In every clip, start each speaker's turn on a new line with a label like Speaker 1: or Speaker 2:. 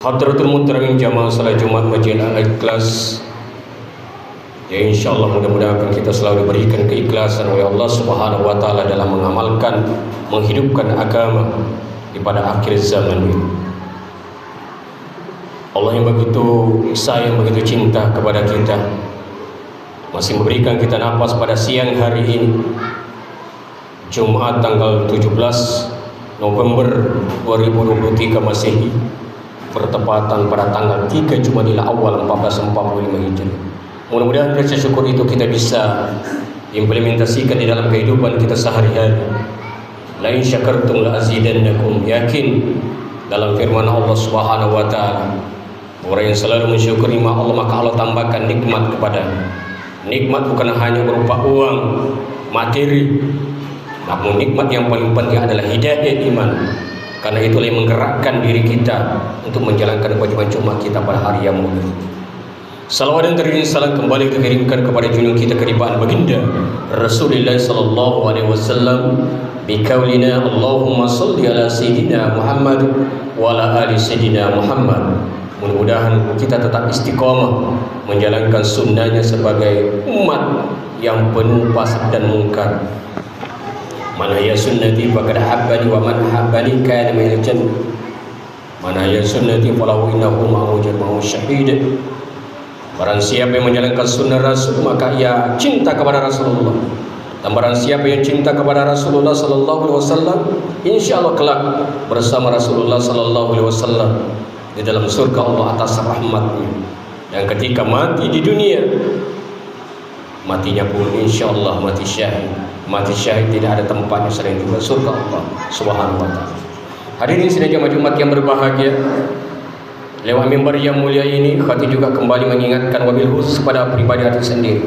Speaker 1: Hadratul Muhtaramin Jamaah Salat Jumat Masjid Al-Ikhlas. Ya insyaallah mudah-mudahan kita selalu diberikan keikhlasan oleh Allah Subhanahu wa taala dalam mengamalkan, menghidupkan agama di pada akhir zaman ini. Allah yang begitu sayang, begitu cinta kepada kita, masih memberikan kita nafas pada siang hari ini, Jumat tanggal 17 November 2023 Masehi, bertepatan pada tanggal 3 Jumadil Awal 1445 Hijriah. Mudah-mudahan rasa syukur itu kita bisa implementasikan di dalam kehidupan kita sehari-hari. La in syakartum la azidannakum. Yakin dalam firman Allah Subhanahu wa taala, orang yang selalu mensyukuri Allah maka Allah tambahkan nikmat kepadanya. Nikmat bukan hanya berupa uang, materi, namun nikmat yang paling penting adalah hidayah iman. Karena itulah yang menggerakkan diri kita untuk menjalankan kewajiban Jumat kita pada hari yang mulia. Salawat dan terima salam kembali dikirimkan kepada junjungan kita keribaan baginda Rasulullah sallallahu alaihi wasallam biqaulina Allahumma shalli ala sayyidina Muhammad wa ala ali sayyidina Muhammad. Mudah-mudahan kita tetap istiqamah menjalankan sunnahnya sebagai umat yang penuh fasad dan mungkar. Man ya sunnati faqad habbani wa man habbani kana minal jannah. Man ya sunnati falahu innahu ma'ujur syahid. Barang siapa yang menjalankan sunnah Rasul maka ia cinta kepada Rasulullah. Dan barang siapa yang cinta kepada Rasulullah sallallahu alaihi wasallam, insyaallah kelak bersama Rasulullah sallallahu alaihi wasallam di dalam surga Allah atas rahmatnya. Dan ketika mati di dunia, matinya pun insyaallah mati syahid. Mati syahid tidak ada tempatnya selain juga surga Allah Subhanahu wa taala. Hadirin sidang jamaah Jumat yang berbahagia, lewat mimbar yang mulia ini, hati juga kembali mengingatkan wabil khusus kepada pribadi hati sendiri.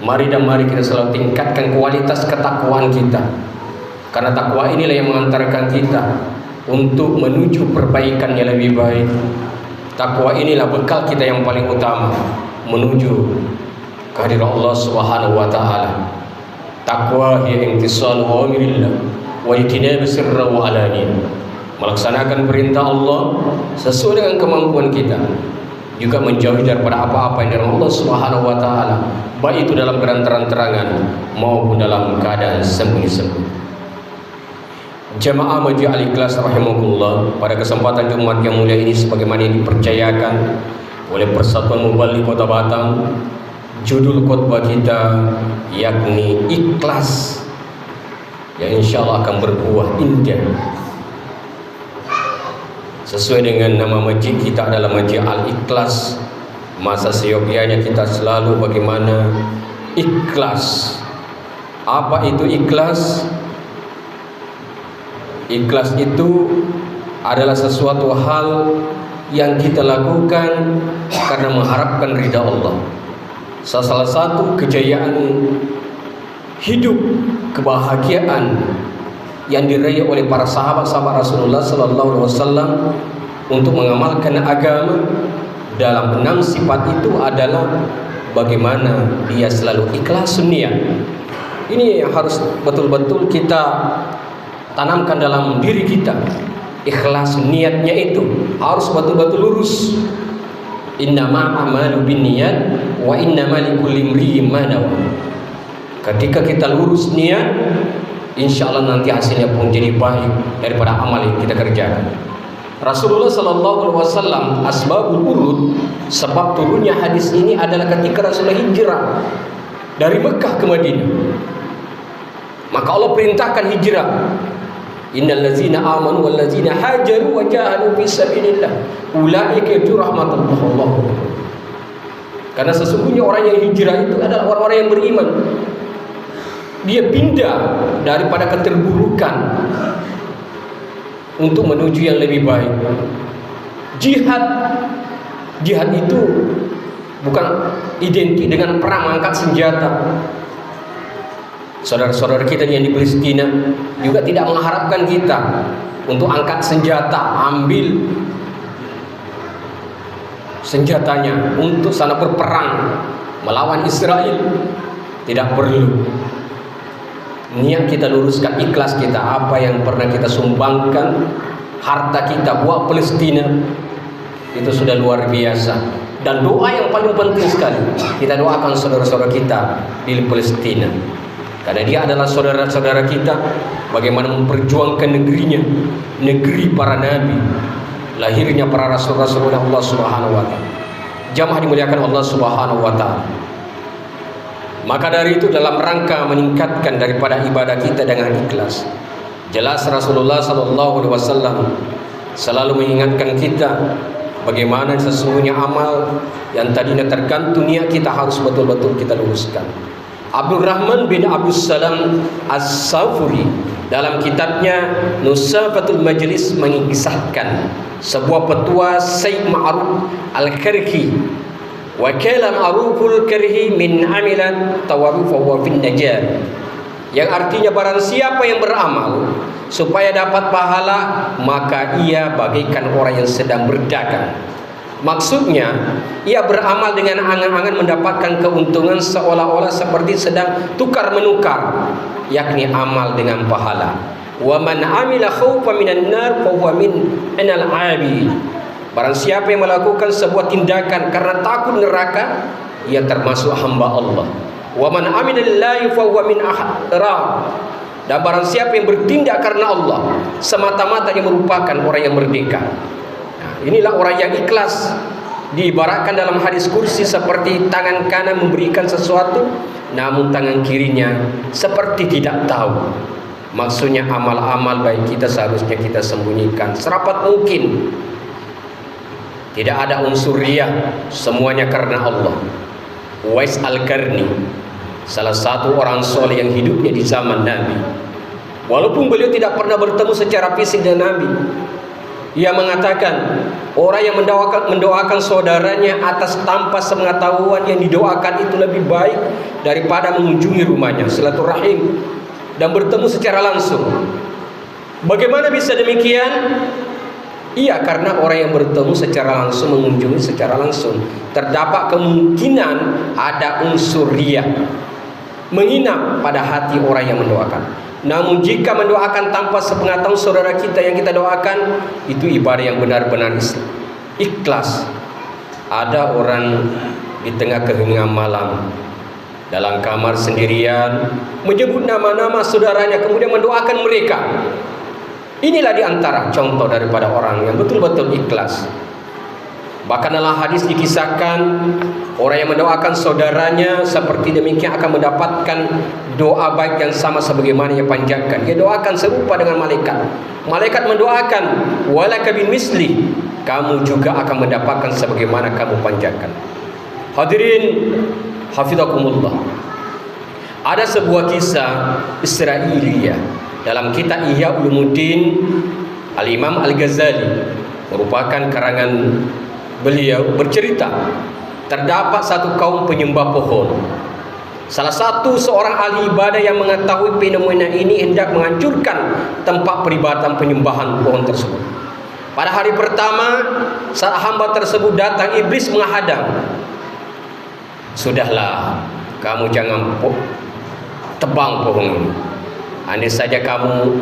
Speaker 1: Mari kita selalu tingkatkan kualitas ketakwaan kita. Karena takwa inilah yang mengantarkan kita untuk menuju perbaikan yang lebih baik. Takwa inilah bekal kita yang paling utama menuju kehadiran Allah Subhanahu wa taala. Takwa hiya imtisalu awamirillah wa ijtinab sirra wa alaniyah. Melaksanakan perintah Allah sesuai dengan kemampuan kita, juga menjauhi daripada apa-apa yang dari Allah Subhanahu wa taala, baik itu dalam keadaan terang-terangan maupun dalam keadaan sembunyi-sembunyi. Jamaah Masjid Al-Ikhlas rahimakumullah, pada kesempatan Jumat yang mulia ini sebagaimana yang dipercayakan oleh Persatuan Mubaligh Kota Batam, judul khotbah kita yakni ikhlas, yang insyaallah akan berbuah indah. Sesuai dengan nama masjid kita adalah Masjid Al-Ikhlas, masa seyogianya kita selalu bagaimana ikhlas. Apa itu ikhlas? Ikhlas itu adalah sesuatu hal yang kita lakukan karena mengharapkan ridha Allah. Salah satu kejayaan hidup, kebahagiaan yang diraih oleh para sahabat-sahabat Rasulullah sallallahu alaihi wasallam untuk mengamalkan agama dalam 6 sifat itu adalah bagaimana dia selalu ikhlas niat. Ini yang harus betul-betul kita tanamkan dalam diri kita. Ikhlas niatnya itu harus betul-betul lurus. Innamal a'malu binniyat wa innamal likulli imri'in ma nawa. Ketika kita lurus niat, insyaallah nanti hasilnya pun jadi baik daripada amal yang kita kerjakan. Rasulullah sallallahu alaihi wasallam, asbabul urud, sebab turunnya hadis ini adalah ketika Rasulullah hijrah dari Mekah ke Madinah. Maka Allah perintahkan hijrah. Innal ladzina amanu wal ladzina hajaru wa jahadu fi sabilillah ulaika yarju rahmatullah. Karena sesungguhnya orang yang hijrah itu adalah orang-orang yang beriman. Dia pindah daripada keterburukan untuk menuju yang lebih baik. Jihad itu bukan identik dengan perang angkat senjata. Saudara-saudara kita yang di Palestina juga tidak mengharapkan kita untuk angkat senjata, ambil senjatanya untuk sana berperang melawan Israel. Tidak perlu. Niat kita luruskan, ikhlas kita, apa yang pernah kita sumbangkan, harta kita buat Palestina, Itu sudah luar biasa. Dan doa yang paling penting sekali, kita doakan saudara-saudara kita di Palestina, karena dia adalah saudara-saudara kita. Bagaimana memperjuangkan negerinya, negeri para nabi, lahirnya para rasul-rasul Allah Subhanahu wa taala. Jamaah dimuliakan Allah Subhanahu wa taala. Maka dari itu, dalam rangka meningkatkan daripada ibadah kita dengan ikhlas, jelas Rasulullah sallallahu alaihi wasallam selalu mengingatkan kita bagaimana sesungguhnya amal yang tadinya tergantung niat kita harus betul-betul kita luruskan. Abdurrahman bin Abdus Salam As-Safuri dalam kitabnya Nusafatul Majlis mengisahkan sebuah petua Sayyid Ma'ruf Al-Karhi, wa kala ma'ruful karhi min amilan tawarruf wa fin najar, yang artinya barang siapa yang beramal supaya dapat pahala, maka ia bagaikan orang yang sedang berdagang. Maksudnya, ia beramal dengan angan-angan mendapatkan keuntungan seolah-olah seperti sedang tukar menukar, yakni amal dengan pahala. Wa man amila khaufan minan nar fa huwa min anal abi. Barang siapa yang melakukan sebuah tindakan karena takut neraka, ia termasuk hamba Allah. Wa man amila lillahi fa huwa min ahram. Dan barang siapa yang bertindak karena Allah, semata-mata dia merupakan orang yang merdeka. Inilah orang yang ikhlas. Diibaratkan dalam hadis kursi seperti tangan kanan memberikan sesuatu, namun tangan kirinya seperti tidak tahu. Maksudnya amal-amal baik kita seharusnya kita sembunyikan serapat mungkin. Tidak ada unsur riya, semuanya karena Allah. Uwais Al-Qarni, salah satu orang soleh yang hidupnya di zaman Nabi, walaupun beliau tidak pernah bertemu secara fisik dengan Nabi, ia mengatakan orang yang mendoakan saudaranya atas tanpa sepengetahuan yang didoakan itu lebih baik daripada mengunjungi rumahnya, silaturahim, dan bertemu secara langsung. Bagaimana bisa demikian? Iya, karena orang yang bertemu secara langsung, mengunjungi secara langsung, terdapat kemungkinan ada unsur riya menginap pada hati orang yang mendoakan. Namun jika mendoakan tanpa sepengetahuan saudara kita yang kita doakan, itu ibadah yang benar-benar ikhlas. Ada orang di tengah keheningan malam dalam kamar sendirian menyebut nama-nama saudaranya, kemudian mendoakan mereka. Inilah diantara contoh daripada orang yang betul-betul ikhlas. Bahkan dalam hadis dikisahkan orang yang mendoakan saudaranya seperti demikian akan mendapatkan doa baik yang sama sebagaimana ia panjatkan. Dia doakan serupa dengan malaikat. Malaikat mendoakan walaka bimisli, kamu juga akan mendapatkan sebagaimana kamu panjatkan. Hadirin hafizakumullah. Ada sebuah kisah Israiliyah dalam kitab Ihya Ulumuddin Al-Imam Al-Ghazali, merupakan karangan beliau, bercerita terdapat satu kaum penyembah pohon. Salah satu seorang ahli ibadah yang mengetahui fenomena ini hendak menghancurkan tempat peribadatan penyembahan pohon tersebut. Pada hari pertama saat hamba tersebut datang, iblis menghadang. Sudahlah, kamu jangan tebang pohon ini. Andai saja kamu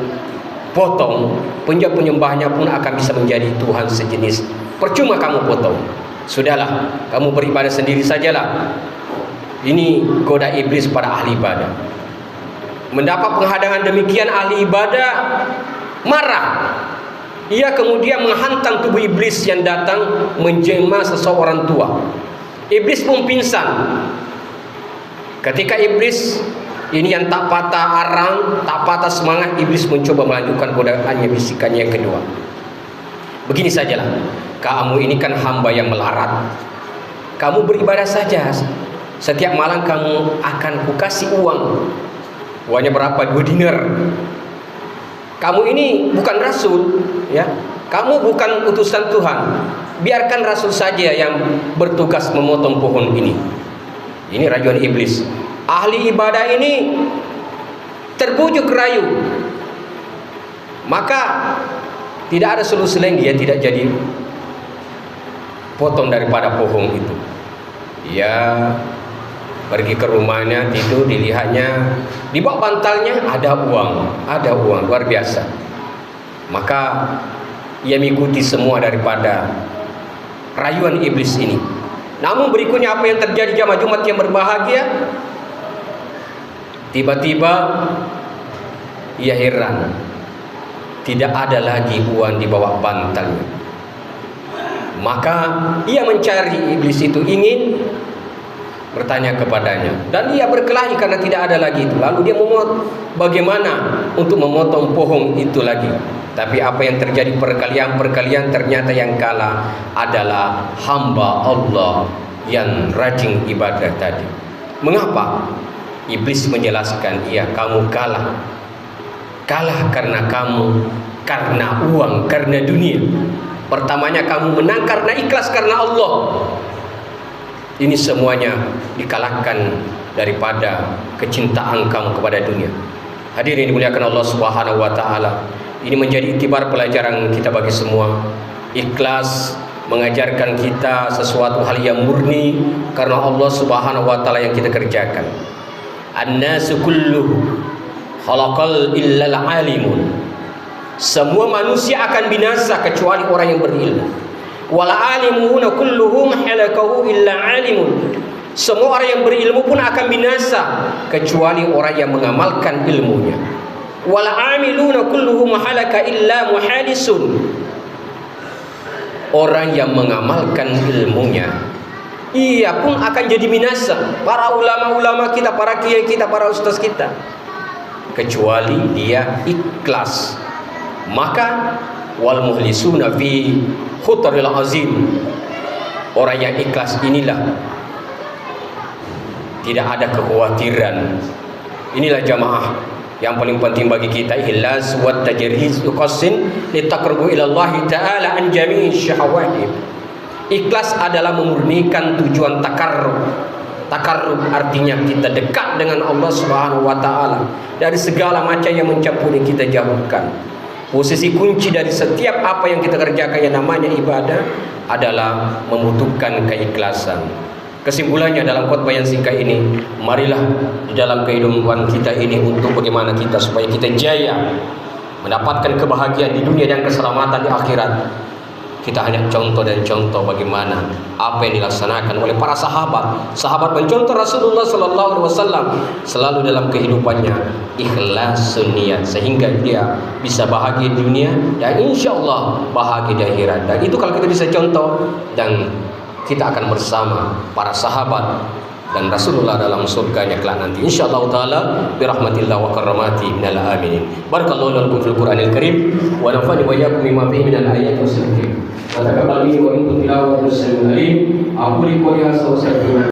Speaker 1: potong, penyembahnya pun akan bisa menjadi Tuhan sejenis. Percuma kamu potong. Sudahlah, kamu beribadah sendiri sajalah. Ini goda iblis pada ahli ibadah. Mendapat penghadangan demikian, ahli ibadah marah. Ia kemudian menghantam tubuh iblis yang datang menjelma seseorang tua. Iblis pun pingsan. Ketika iblis ini yang tak patah arang, tak patah semangat, iblis mencoba melanjutkan godaannya, bisikannya yang kedua. Begini sajalah, kamu ini kan hamba yang melarat. Kamu beribadah saja. Setiap malam kamu akan kukasih uang. Uangnya berapa? 2 dinar. Kamu ini bukan rasul, ya. Kamu bukan utusan Tuhan. Biarkan rasul saja yang bertugas memotong pohon ini. Ini rayuan iblis. Ahli ibadah ini terbujuk rayu. Maka tidak ada solusi lain, dia tidak jadi potong daripada pohon itu. Dia pergi ke rumahnya, tidur, dilihatnya di bawah bantalnya ada uang luar biasa. Maka ia mengikuti semua daripada rayuan iblis ini. Namun berikutnya apa yang terjadi jamaah Jumat yang berbahagia? Tiba-tiba ia heran, tidak ada lagi uang di bawah bantalnya. Maka ia mencari iblis itu, ingin bertanya kepadanya, dan ia berkelahi karena tidak ada lagi itu. Lalu dia bagaimana untuk memotong pohon itu lagi. Tapi apa yang terjadi, perkalian ternyata yang kalah adalah hamba Allah yang rajin ibadah tadi. Mengapa? Iblis menjelaskan, iya kamu kalah. Kalah karena kamu, karena uang, karena dunia. Pertamanya kamu menang karena ikhlas karena Allah. Ini semuanya dikalahkan daripada kecintaan kamu kepada dunia. Hadirin dimuliakan Allah Subhanahu wa taala. Ini menjadi iktibar pelajaran kita bagi semua. Ikhlas mengajarkan kita sesuatu hal yang murni karena Allah Subhanahu wa taala yang kita kerjakan. An-nasu kulluhu khalaqal illal alimun. Semua manusia akan binasa kecuali orang yang berilmu. Wal alimuna kulluhum halakahu illa alimun. Semua orang yang berilmu pun akan binasa kecuali orang yang mengamalkan ilmunya. Wal amiluna kulluhum halaka illa muhadisun. Orang yang mengamalkan ilmunya, ia pun akan jadi binasa. Para ulama-ulama kita, para kiai kita, para ustaz kita, kecuali dia ikhlas. Maka wal muhlisuna fi khutaril azim. Orang yang ikhlas inilah tidak ada kekhawatiran. Inilah jamaah yang paling penting bagi kita, ikhlas wa tajriz yuqassin litaqarrubu ila Allah taala an jami'i syahawati. Ikhlas adalah memurnikan tujuan takarrub. Takarrub artinya kita dekat dengan Allah Subhanahu wa taala dari segala macam yang mencampuri kita jauhkan. Posisi kunci dari setiap apa yang kita kerjakan yang namanya ibadah adalah membutuhkan keikhlasan. Kesimpulannya dalam khotbah yang singkat ini, marilah di dalam kehidupan kita ini untuk bagaimana kita supaya kita jaya mendapatkan kebahagiaan di dunia dan keselamatan di akhirat. Kita hanya contoh dan contoh bagaimana apa yang dilaksanakan oleh para sahabat. Sahabat mencontoh Rasulullah sallallahu alaihi wasallam selalu dalam kehidupannya ikhlasun niat sehingga dia bisa bahagia di dunia dan insyaallah bahagia di akhirat. Dan itu kalau kita bisa contoh, dan kita akan bersama para sahabat dan Rasulullah dalam surganya kelak nanti insyaallah taala birahmatillah wa karamati minal aminin. Barakallahu lakum fil Qur'anil Karim wa nafa'ani wa iyyakum bima fihi minal ayati was-sihhati. Wa taqabbal minni wa minkum tilawatan sami'in alim. Aqulu qawli hadza wa astaghfirullah.